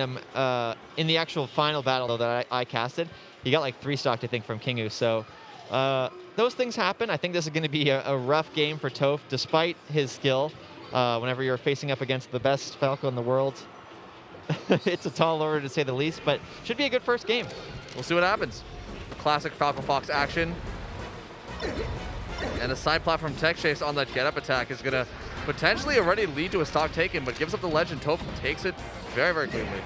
in the actual final battle though, that I casted, he got like 3 stock, I think, from Kingu. So those things happen. I think this is going to be a rough game for Toph, despite his skill. Whenever you're facing up against the best Falco in the world, it's a tall order to say the least, but should be a good first game. We'll see what happens. Classic Falco Fox action. And a side platform tech chase on that get-up attack is going to potentially already lead to a stock taken, but gives up the ledge, and Toph takes it very, very cleanly.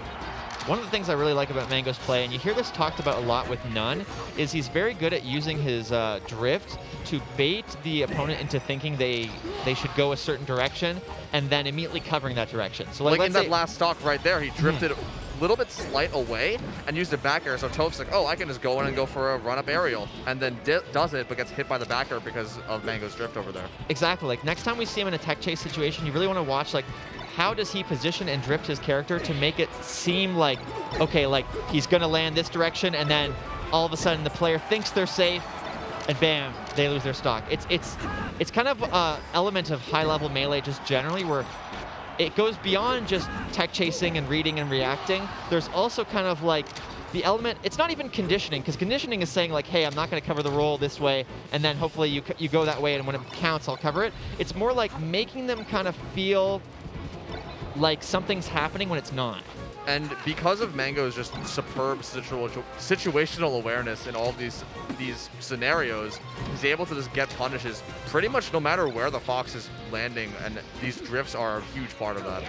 One of the things I really like about Mango's play, and you hear this talked about a lot with None, is he's very good at using his drift to bait the opponent into thinking they should go a certain direction, and then immediately covering that direction. So like in that last stock right there, he drifted a little bit slight away and used a back air, so Toph's like, oh, I can just go in and go for a run-up aerial, and then does it, but gets hit by the back air because of Mango's drift over there. Exactly. Like, next time we see him in a tech chase situation, you really want to watch, like, how does he position and drift his character to make it seem like, okay, like he's gonna land this direction, and then all of a sudden the player thinks they're safe, and bam, they lose their stock. It's kind of an element of high-level melee just generally where it goes beyond just tech chasing and reading and reacting. There's also kind of like the element, it's not even conditioning, because conditioning is saying like, hey, I'm not going to cover the roll this way, and then hopefully you go that way, and when it counts, I'll cover it. It's more like making them kind of feel like something's happening when it's not. And because of Mango's just superb situational awareness in all of these scenarios, he's able to just get punishes pretty much no matter where the Fox is landing, and these drifts are a huge part of that.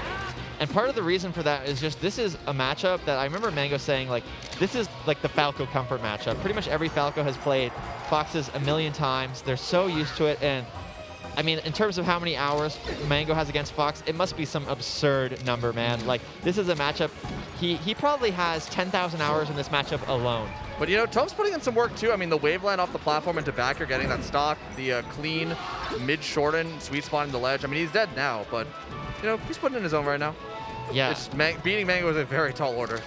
And part of the reason for that is just this is a matchup that I remember Mango saying, like, this is like the Falco comfort matchup. Pretty much every Falco has played Foxes a million times. They're so used to it, and I mean, in terms of how many hours Mango has against Fox, it must be some absurd number, man. Like, this is a matchup, he probably has 10,000 hours in this matchup alone. But, you know, Toph's putting in some work, too. I mean, the wave land off the platform into back, you're getting that stock, the clean, mid-shorten, sweet spot in the ledge. I mean, he's dead now, but, you know, he's putting in his own right now. Yeah. Beating Mango is a very tall order.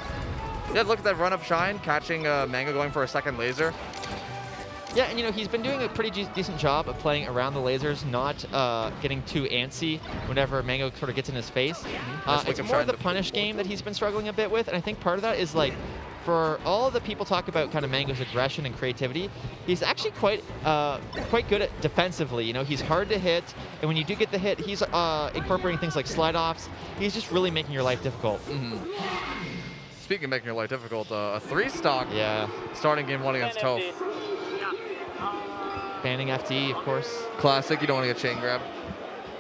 Yeah, look at that run-up shine, catching Mango going for a second laser. Yeah, and you know, he's been doing a pretty decent job of playing around the lasers, not getting too antsy whenever Mango sort of gets in his face. It's more of the punish game that he's been struggling a bit with, and I think part of that is like, for all the people talk about kind of Mango's aggression and creativity, he's actually quite good at defensively. You know, he's hard to hit, and when you do get the hit, he's incorporating things like slide-offs. He's just really making your life difficult. Speaking of making your life difficult, a 3-stock starting game 1 against Toph. Banning FD, of course. Classic, you don't want to get chain grabbed.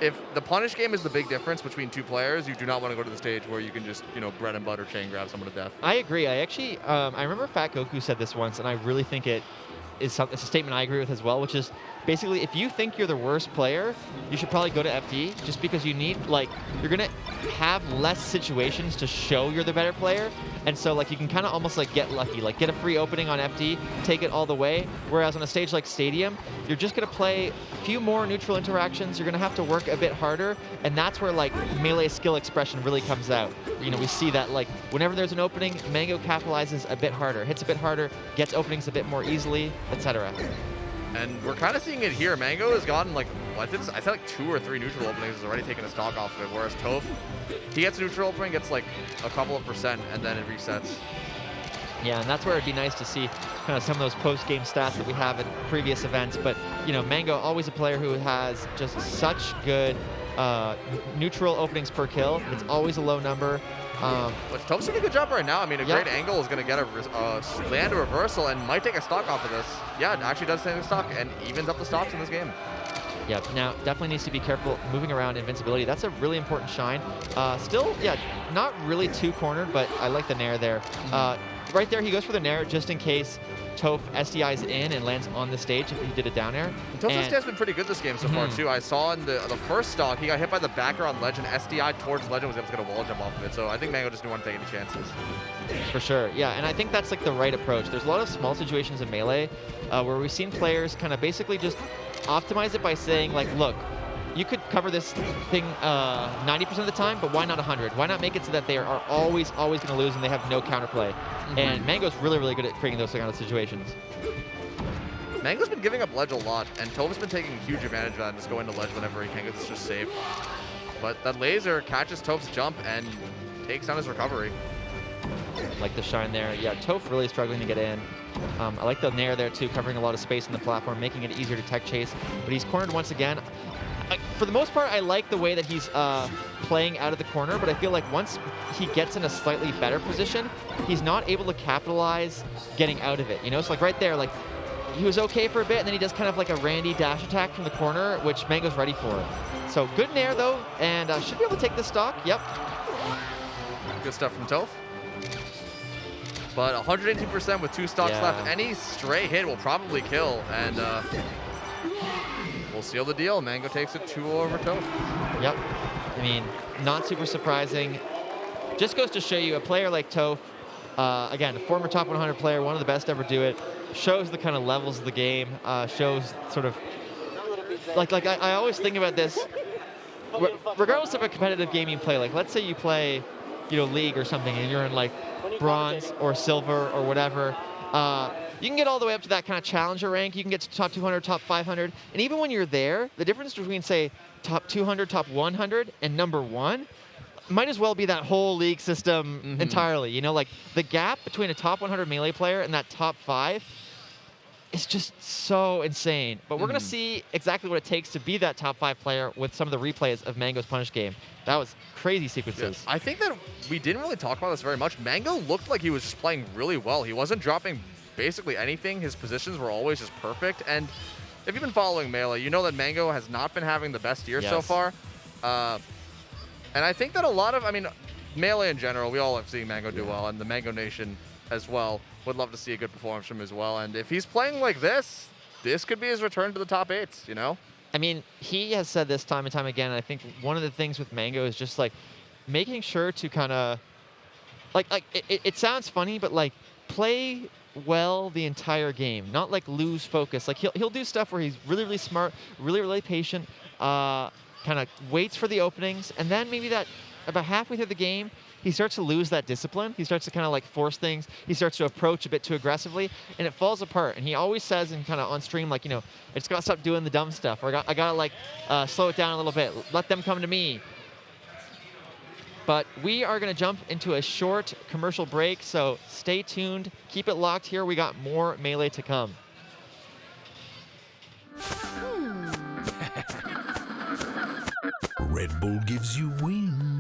If the punish game is the big difference between two players, you do not want to go to the stage where you can just, you know, bread and butter chain grab someone to death. I agree. I actually, I remember Fat Goku said this once, and I really think it's a statement I agree with as well, which is basically, if you think you're the worst player, you should probably go to FD, just because you need, like, you're going to have less situations to show you're the better player, and so, like, you can kind of almost, like, get lucky, like, get a free opening on FD, take it all the way, whereas on a stage like Stadium, you're just going to play a few more neutral interactions, you're going to have to work a bit harder, and that's where, like, melee skill expression really comes out. You know, we see that, like, whenever there's an opening, Mango capitalizes a bit harder, hits a bit harder, gets openings a bit more easily, etc. And we're kind of seeing it here. Mango has gotten, like, well, I said like 2 or 3 neutral openings, has already taken a stock off of it, whereas Toph, he gets a neutral opening, gets like a couple of %, and then it resets. Yeah, and that's where it'd be nice to see kind of some of those post-game stats that we have in previous events. But, you know, Mango, always a player who has just such good neutral openings per kill. It's always a low number. But Toph's doing a good job right now. I mean, a great angle is going to get a land a reversal and might take a stock off of this. Yeah, it actually does take a stock and evens up the stocks in this game. Yeah, now definitely needs to be careful moving around invincibility. That's a really important shine. Still, yeah, not really too cornered, but I like the nair there. Right there, he goes for the nair just in case Toph SDIs in and lands on the stage if he did a down air. Toph's SDI has been pretty good this game so far, too. I saw in the first stock, he got hit by the backer on Legend, SDI towards Legend, was able to get a wall jump off of it. So I think Mango just didn't want to take any chances. For sure, yeah, and I think that's like the right approach. There's a lot of small situations in Melee where we've seen players kind of basically just optimize it by saying, like, look, you could cover this thing 90% of the time, but why not 100? Why not make it so that they are always going to lose and they have no counterplay? And Mango's really, really good at creating those kind of situations. Mango's been giving up ledge a lot, and Toph's been taking huge advantage of that and just going to ledge whenever he can because it's just safe. But that laser catches Toph's jump and takes down his recovery. Like the shine there. Yeah, Toph really struggling to get in. I like the nair there too, covering a lot of space in the platform, making it easier to tech chase. But he's cornered once again. For the most part, I like the way that he's playing out of the corner, but I feel like once he gets in a slightly better position, he's not able to capitalize getting out of it. You know, it's like right there, like he was okay for a bit, and then he does kind of like a Randy dash attack from the corner, which Mango's ready for. So good nair though, and should be able to take this stock. Yep. Good stuff from Toph. But 118% with 2 stocks left. Any stray hit will probably kill, and we'll seal the deal. Mango takes it 2-0 over Toph. Yep. I mean, not super surprising. Just goes to show you a player like Toph, again, a former top 100 player, one of the best to ever do it, shows the kind of levels of the game, shows sort of, like I always think about this, regardless of a competitive game you play, like let's say you play, you know, League or something, and you're in like bronze or silver or whatever, you can get all the way up to that kind of challenger rank. You can get to top 200, top 500. And even when you're there, the difference between, say, top 200, top 100, and number 1 might as well be that whole league system entirely. You know, like the gap between a top 100 Melee player and that top 5 is just so insane. But we're going to see exactly what it takes to be that top 5 player with some of the replays of Mango's Punish game. That was crazy sequences. Yeah. I think that we didn't really talk about this very much. Mango looked like he was just playing really well. He wasn't dropping basically anything. His positions were always just perfect. And if you've been following Melee, you know that Mango has not been having the best year so far. And I think that a lot of, I mean, Melee in general, we all love seeing Mango do well, and the Mango Nation as well would love to see a good performance from him as well. And if he's playing like this, this could be his return to the top 8s, you know? I mean, he has said this time and time again, and I think one of the things with Mango is just like making sure to kind of, it sounds funny, but like play well the entire game, not like lose focus. Like he'll do stuff where he's really, really smart, really, really patient, kind of waits for the openings, and then maybe that about halfway through the game, he starts to lose that discipline. He starts to kind of like force things. He starts to approach a bit too aggressively, and it falls apart. And he always says, and kind of on stream, like, you know, I just got to stop doing the dumb stuff, or I got to like slow it down a little bit. Let them come to me. But we are going to jump into a short commercial break, so stay tuned. Keep it locked here. We got more Melee to come. Red Bull gives you wings.